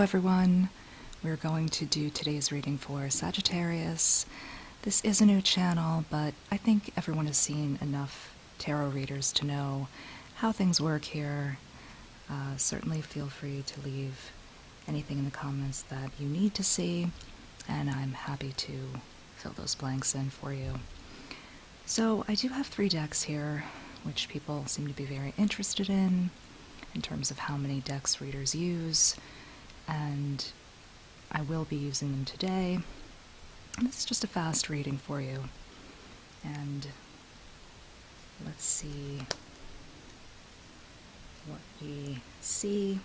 everyone. We're going to do today's reading for Sagittarius. This is a new channel, but I think everyone has seen enough tarot readers to know how things work here. Certainly feel free to leave anything in the comments that you need to see, and I'm happy to fill those blanks in for you. So I do have 3 decks here, which people seem to be very interested in terms of how many decks readers use, and I will be using them today. And this is just a fast reading for you. And let's see what we see.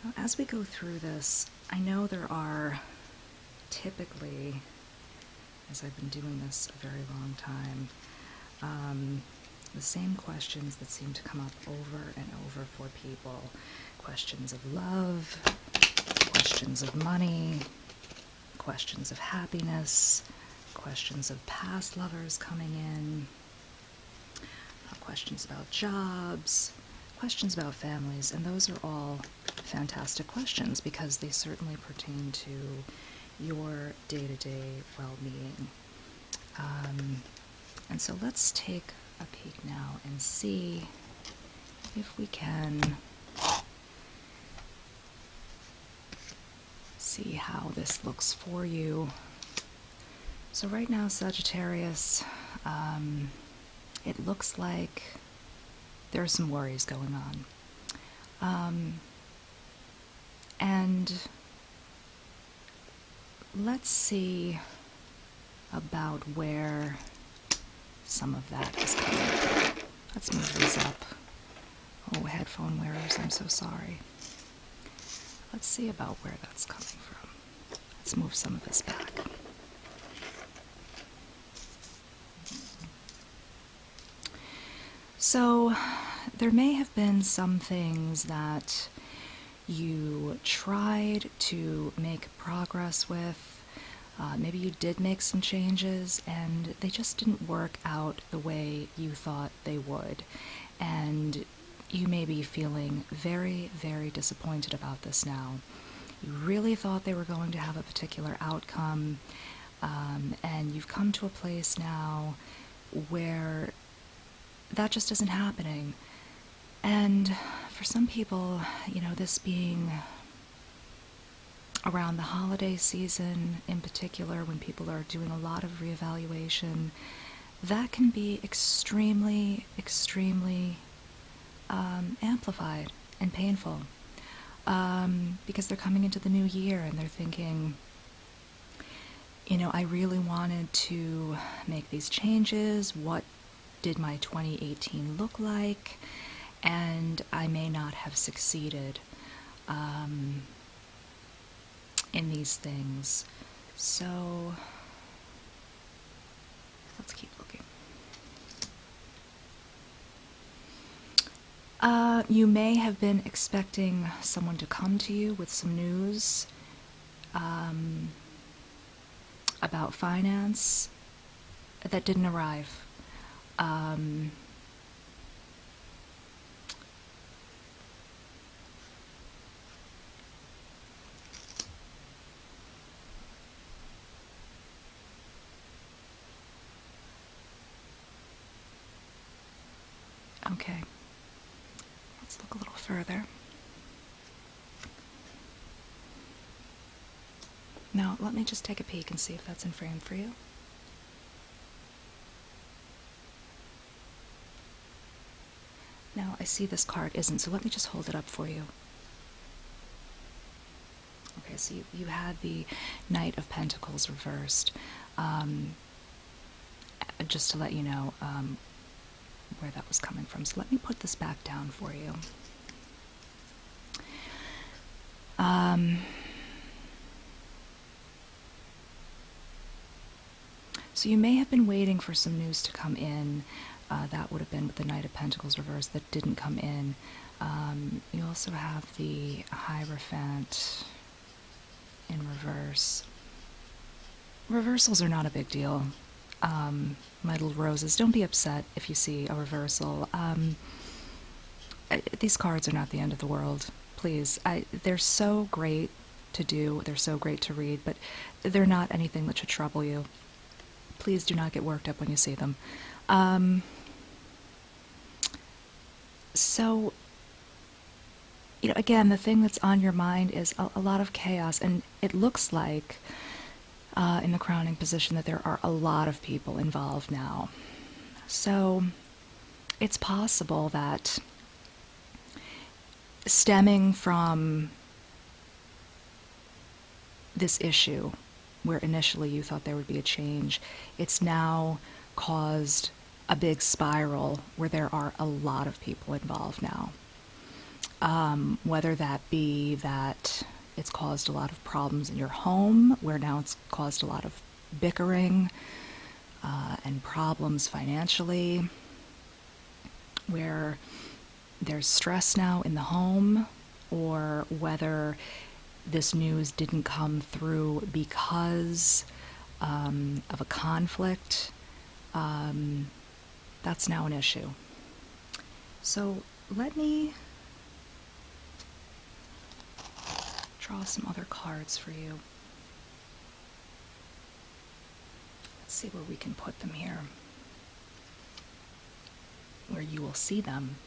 Now, as we go through this, I know there are typically, as I've been doing this a very long time, the same questions that seem to come up over and over for people. Questions of love, questions of money, questions of happiness, questions of past lovers coming in, questions about jobs, questions about families, and those are all fantastic questions because they certainly pertain to your day-to-day well-being. And so let's take a peek now and see if we can see how this looks for you. So right now, Sagittarius, it looks like there are some worries going on. And let's see about where some of that is coming from. Let's move these up. Oh, headphone wearers, I'm so sorry. Let's see about where that's coming from. Let's move some of this back. So, there may have been some things that you tried to make progress with. Maybe you did make some changes and they just didn't work out the way you thought they would. And you may be feeling very, very disappointed about this now. You really thought they were going to have a particular outcome, and you've come to a place now where that just isn't happening. And for some people, you know, this being around the holiday season in particular, when people are doing a lot of reevaluation, that can be extremely, extremely amplified and painful, because they're coming into the new year and they're thinking, you know, I really wanted to make these changes. What did my 2018 look like? And I may not have succeeded in these things. So let's keep looking. You may have been expecting someone to come to you with some news about finance that didn't arrive. Okay, let's look a little further. Now, let me just take a peek and see if that's in frame for you. Now, I see this card isn't, so let me just hold it up for you. Okay, so you had the Knight of Pentacles reversed. Just to let you know where that was coming from. So let me put this back down for you. So you may have been waiting for some news to come in. That would have been with the Knight of Pentacles reversed that didn't come in. You also have the Hierophant in reverse. Reversals are not a big deal. My little roses, don't be upset if you see a reversal. These cards are not the end of the world. Please, they're so great to do, they're so great to read, but they're not anything that should trouble you. Please do not get worked up when you see them. So, again, the thing that's on your mind is a lot of chaos, and it looks like in the crowning position that there are a lot of people involved now. So, it's possible that stemming from this issue, where initially you thought there would be a change, it's now caused a big spiral where there are a lot of people involved now. Whether that be that it's caused a lot of problems in your home, where now it's caused a lot of bickering and problems financially, where there's stress now in the home, or whether this news didn't come through because of a conflict, that's now an issue. So let me draw some other cards for you. Let's see where we can put them here, where you will see them.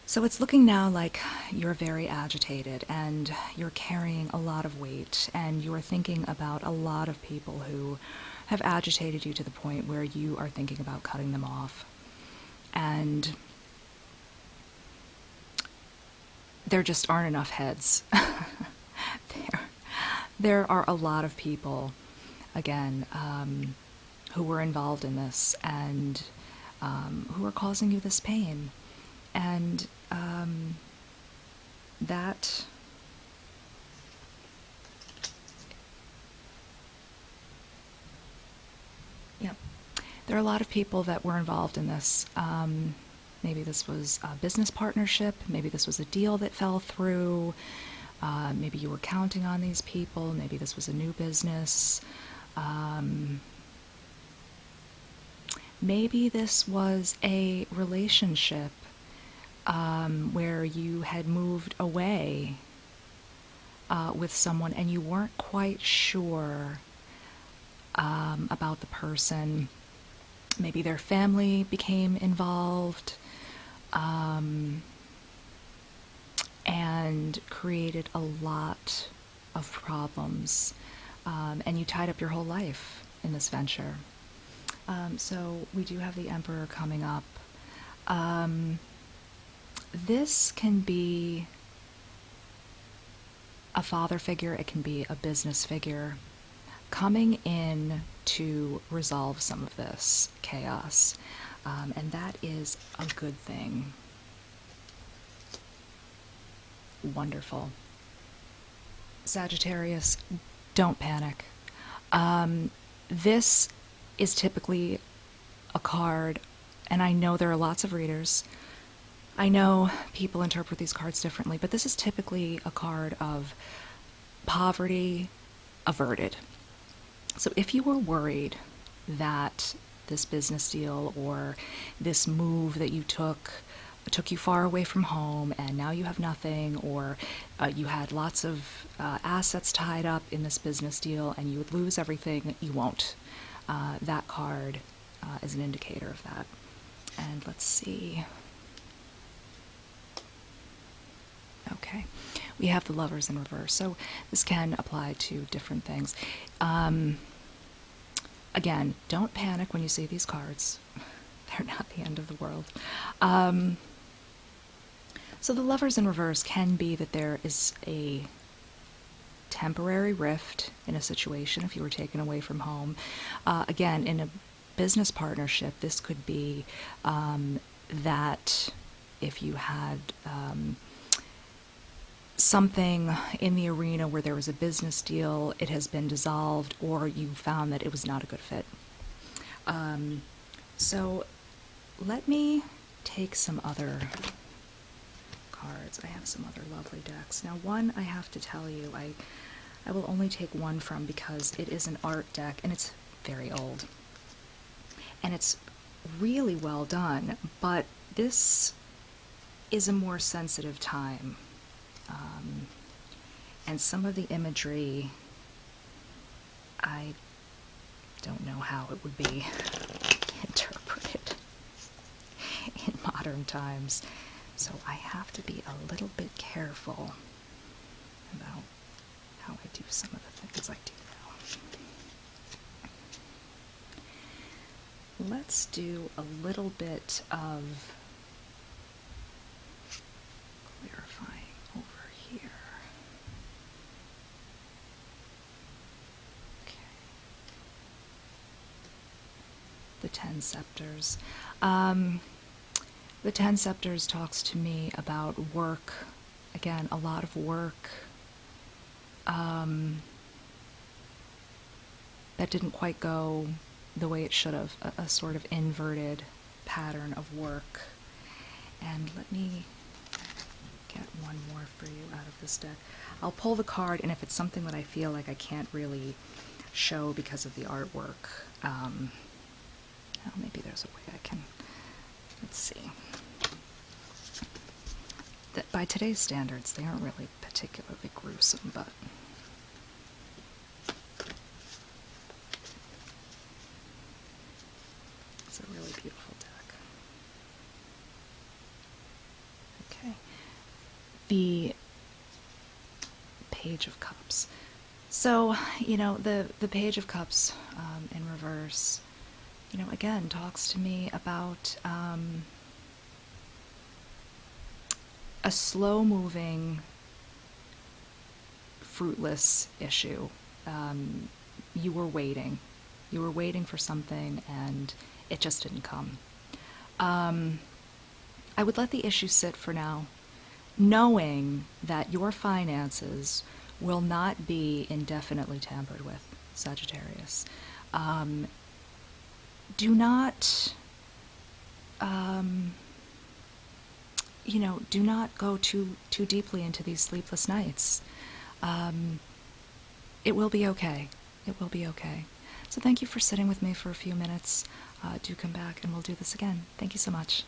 So it's looking now like you're very agitated and you're carrying a lot of weight, and you're thinking about a lot of people who have agitated you to the point where you are thinking about cutting them off. And there just aren't enough heads. There are a lot of people, again, who were involved in this and who are causing you this pain. And that there are a lot of people that were involved in this. Maybe this was a business partnership, maybe this was a deal that fell through, maybe you were counting on these people, maybe this was a new business, maybe this was a relationship where you had moved away with someone and you weren't quite sure about the person. Maybe their family became involved and created a lot of problems, and you tied up your whole life in this venture. So we do have the Emperor coming up. This can be a father figure, it can be a business figure coming in to resolve some of this chaos, and that is a good thing. Wonderful. Sagittarius, don't panic. This is typically a card, and I know there are lots of readers. I know people interpret these cards differently, but this is typically a card of poverty averted. So if you were worried that this business deal or this move that you took you far away from home and now you have nothing, or you had lots of assets tied up in this business deal and you would lose everything, you won't. That card is an indicator of that. And let's see. Okay, we have the Lovers in reverse, so this can apply to different things. Again, don't panic when you see these cards. They're not the end of the world. So the Lovers in reverse can be that there is a temporary rift in a situation if you were taken away from home. Again, in a business partnership, this could be that if you had something in the arena where there was a business deal, it has been dissolved, or you found that it was not a good fit. So let me take some other cards. I have some other lovely decks. Now, one I have to tell you, I will only take one from because it is an art deck and it's very old. And it's really well done, but this is a more sensitive time. And some of the imagery, I don't know how it would be interpreted in modern times. So I have to be a little bit careful about how I do some of the things I do now. Let's do a little bit of clarifying over here. Okay. The Ten Scepters. The Ten Scepters talks to me about work. Again, a lot of work that didn't quite go the way it should have, a sort of inverted pattern of work. And let me get one more for you out of this deck. I'll pull the card, and if it's something that I feel like I can't really show because of the artwork, well, maybe there's a way I can, let's see. By today's standards, they aren't really particularly gruesome, but it's a really beautiful deck. Okay. The Page of Cups. So, you know, the Page of Cups in reverse, you know, again, talks to me about a slow-moving, fruitless issue. You were waiting. You were waiting for something, and it just didn't come. I would let the issue sit for now, knowing that your finances will not be indefinitely tampered with, Sagittarius. Do not, you know, do not go too deeply into these sleepless nights. It will be okay. It will be okay. So thank you for sitting with me for a few minutes. Do come back and we'll do this again. Thank you so much.